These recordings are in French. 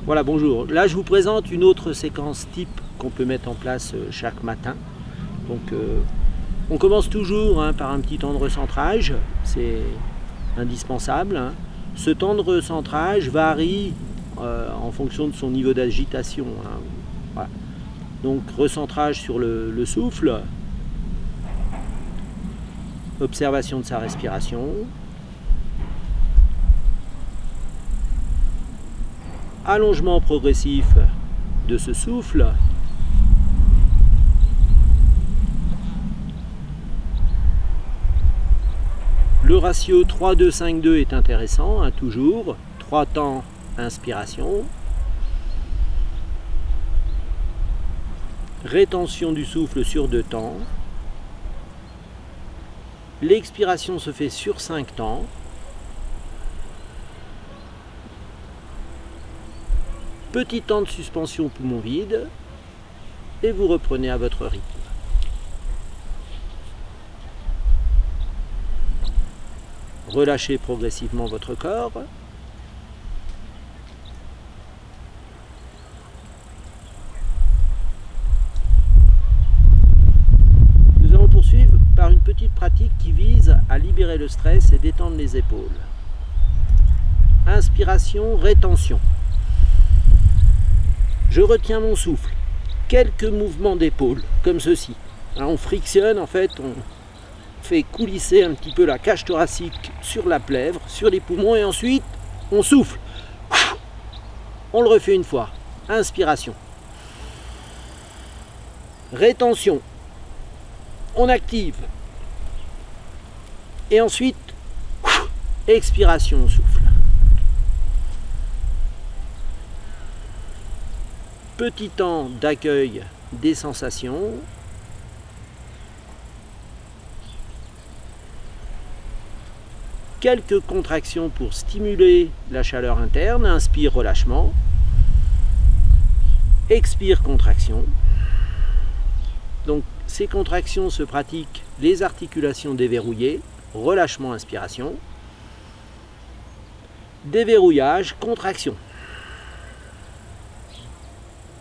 Voilà, bonjour. Là, je vous présente une autre séquence type qu'on peut mettre en place chaque matin. Donc, on commence toujours par un petit temps de recentrage, c'est indispensable. Ce temps de recentrage varie en fonction de son niveau d'agitation. Voilà. Donc, recentrage sur le souffle, observation de sa respiration, allongement progressif de ce souffle, le ratio 3-2-5-2 est intéressant, toujours, 3 temps inspiration, rétention du souffle sur 2 temps, l'expiration se fait sur 5 temps, petit temps de suspension poumon vide, et vous reprenez à votre rythme. Relâchez progressivement votre corps. Nous allons poursuivre par une petite pratique qui vise à libérer le stress et détendre les épaules. Inspiration, rétention. Je retiens mon souffle. Quelques mouvements d'épaule, comme ceci. On frictionne, en fait, on fait coulisser un petit peu la cage thoracique sur la plèvre, sur les poumons, et ensuite, on souffle. On le refait une fois. Inspiration. Rétention. On active. Et ensuite, expiration, on souffle. Petit temps d'accueil des sensations. Quelques contractions pour stimuler la chaleur interne. Inspire, relâchement. Expire, contraction. Donc ces contractions se pratiquent les articulations déverrouillées. Relâchement, inspiration. Déverrouillage, contraction.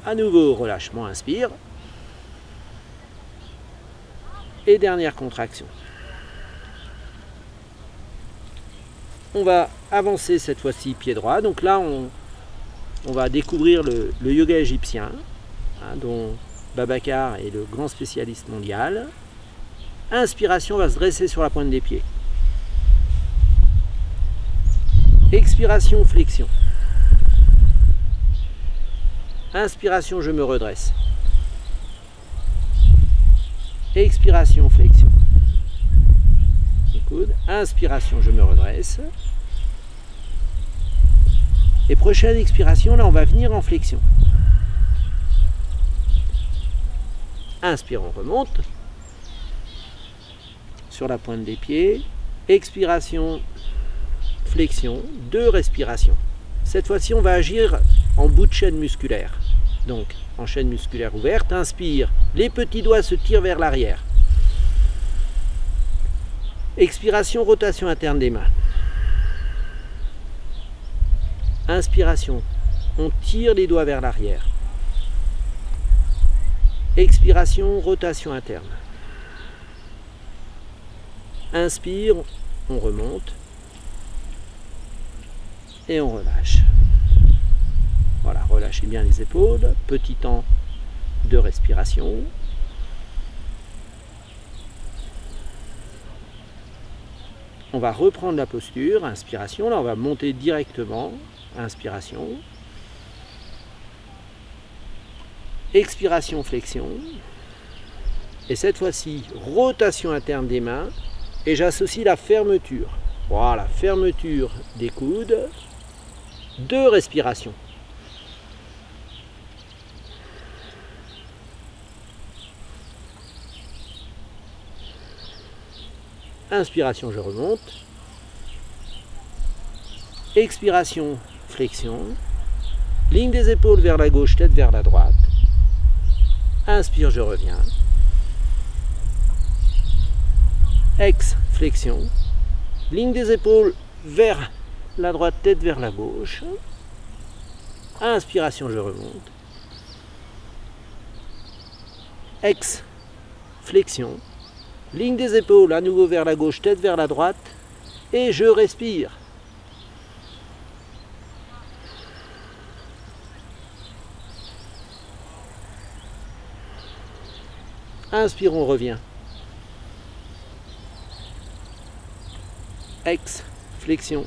À nouveau, relâchement, inspire. Et dernière contraction. On va avancer cette fois-ci pied droit. Donc là, on va découvrir le yoga égyptien, dont Babacar est le grand spécialiste mondial. Inspiration, on va se dresser sur la pointe des pieds. Expiration, flexion. Inspiration, je me redresse. Expiration, flexion. Coude. Inspiration, je me redresse. Et prochaine expiration, là, on va venir en flexion. Inspire, on remonte sur la pointe des pieds. Expiration, flexion, 2 respirations. Cette fois-ci, on va agir en bout de chaîne musculaire. Donc, en chaîne musculaire ouverte, inspire, les petits doigts se tirent vers l'arrière. Expiration, rotation interne des mains. Inspiration, on tire les doigts vers l'arrière. Expiration, rotation interne. Inspire, on remonte. Et on relâche. Voilà, relâchez bien les épaules. Petit temps de respiration. On va reprendre la posture. Inspiration. Là, on va monter directement. Inspiration. Expiration, flexion. Et cette fois-ci, rotation interne des mains. Et j'associe la fermeture. Voilà, fermeture des coudes. 2 respirations. Inspiration, je remonte. Expiration, flexion. Ligne des épaules vers la gauche, tête vers la droite. Inspire, je reviens. Ex, flexion. Ligne des épaules vers la droite, tête vers la gauche. Inspiration, je remonte. Ex, flexion. Ligne des épaules, à nouveau vers la gauche, tête vers la droite. Et je respire. Inspire, on revient. Ex, flexion.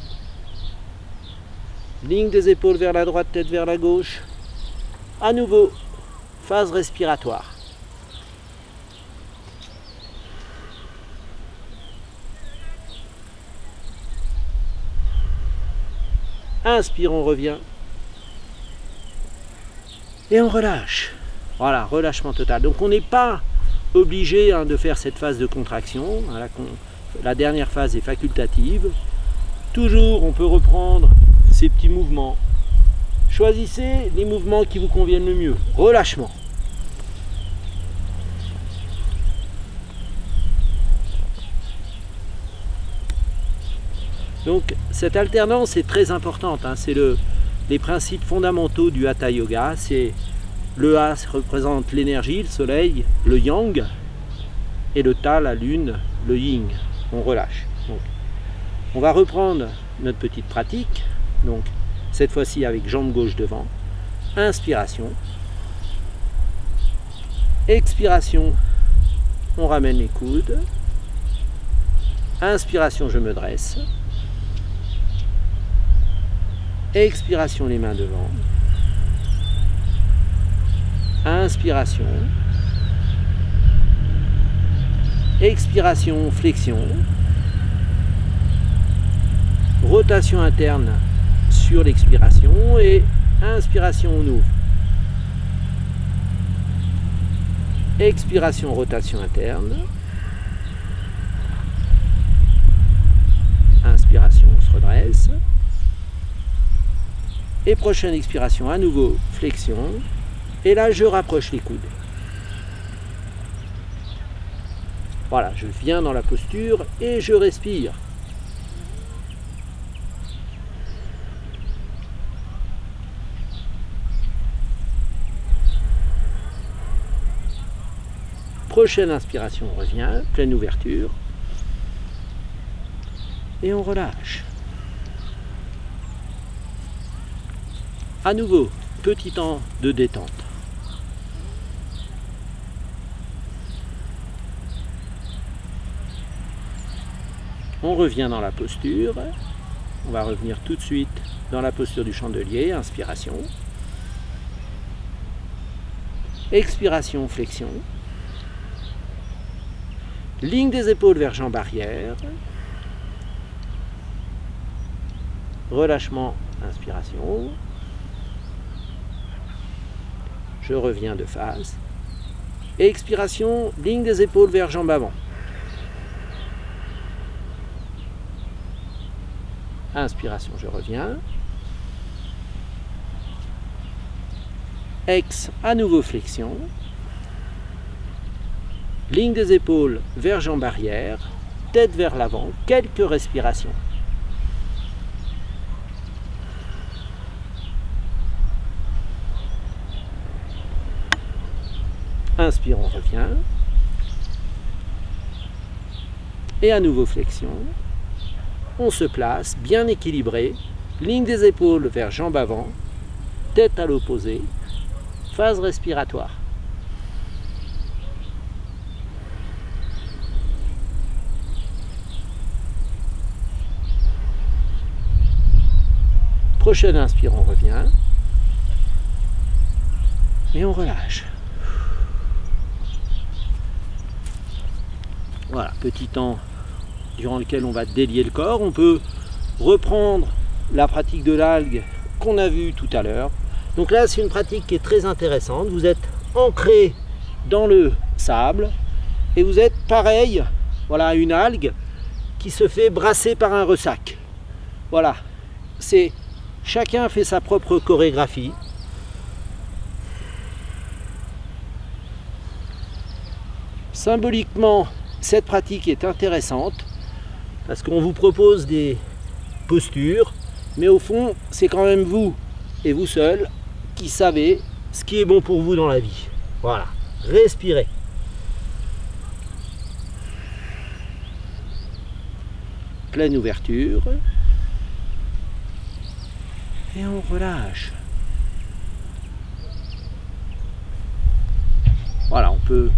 Ligne des épaules vers la droite, tête vers la gauche. À nouveau, phase respiratoire. Inspire, on revient. Et on relâche. Voilà, relâchement total. Donc on n'est pas obligé de faire cette phase de contraction. La dernière phase est facultative. Toujours, on peut reprendre ces petits mouvements. Choisissez les mouvements qui vous conviennent le mieux. Relâchement. Donc cette alternance est très importante. C'est les principes fondamentaux du Hatha Yoga. C'est le Ha représente l'énergie, le soleil, le yang, et le Ta, la lune, le yin. On relâche. Donc, on va reprendre notre petite pratique. Donc cette fois-ci avec jambe gauche devant. Inspiration. Expiration. On ramène les coudes. Inspiration, je me dresse. Expiration, les mains devant. Inspiration. Expiration, flexion. Rotation interne sur l'expiration et inspiration, on ouvre. Expiration, rotation interne. Inspiration, on se redresse. Et prochaine expiration, à nouveau, flexion. Et là, je rapproche les coudes. Voilà, je viens dans la posture et je respire. Prochaine inspiration, on revient, pleine ouverture. Et on relâche. À nouveau, petit temps de détente. On revient dans la posture. On va revenir tout de suite dans la posture du chandelier. Inspiration. Expiration, flexion. Ligne des épaules vers jambe arrière. Relâchement, inspiration. Je reviens de face. Expiration, ligne des épaules vers jambe avant. Inspiration, je reviens. Ex, à nouveau flexion. Ligne des épaules vers jambe arrière. Tête vers l'avant. Quelques respirations. Inspire, on revient. Et à nouveau flexion. On se place, bien équilibré. Ligne des épaules vers jambe avant. Tête à l'opposé. Phase respiratoire. Prochaine inspire, on revient. Et on relâche. Voilà, petit temps durant lequel on va délier le corps. On peut reprendre la pratique de l'algue qu'on a vue tout à l'heure. Donc là, c'est une pratique qui est très intéressante. Vous êtes ancré dans le sable et vous êtes pareil, voilà, une algue qui se fait brasser par un ressac. Voilà, chacun fait sa propre chorégraphie. Symboliquement, cette pratique est intéressante parce qu'on vous propose des postures, mais au fond, c'est quand même vous et vous seul qui savez ce qui est bon pour vous dans la vie. Voilà, respirez. Pleine ouverture. Et on relâche. Voilà, on peut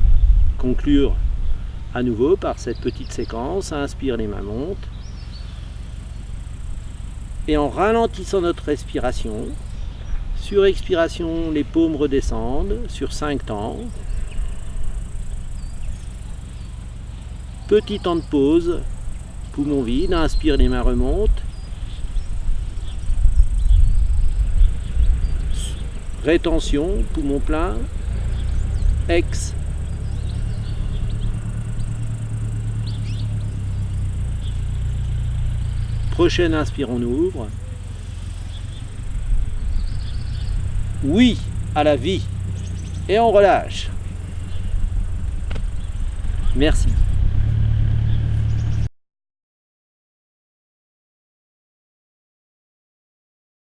conclure à nouveau par cette petite séquence. Inspire, les mains montent. Et en ralentissant notre respiration, sur expiration, les paumes redescendent sur 5 temps. Petit temps de pause, poumon vide, inspire, les mains remontent. Rétention, poumon plein. Ex. Prochaine inspire, on ouvre. Oui à la vie. Et on relâche. Merci.